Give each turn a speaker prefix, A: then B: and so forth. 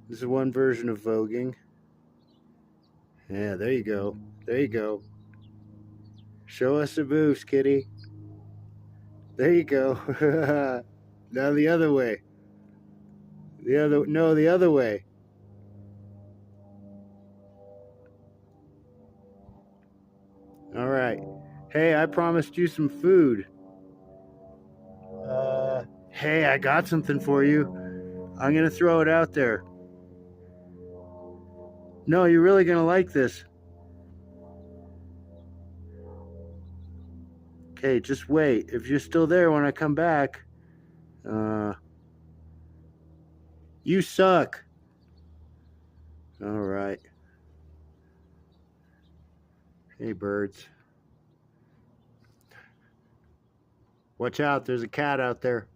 A: This is one version of voguing. Yeah, there you go. There you go. Show us the moves, kitty. There you go. Now the other way. The other way. All right. Hey, I promised you some food. Hey, I got something for you. I'm going to throw it out there. No, you're really going to like this. Okay, just wait. If you're still there when I come back, you suck. All right. Hey, birds. Watch out, there's a cat out there.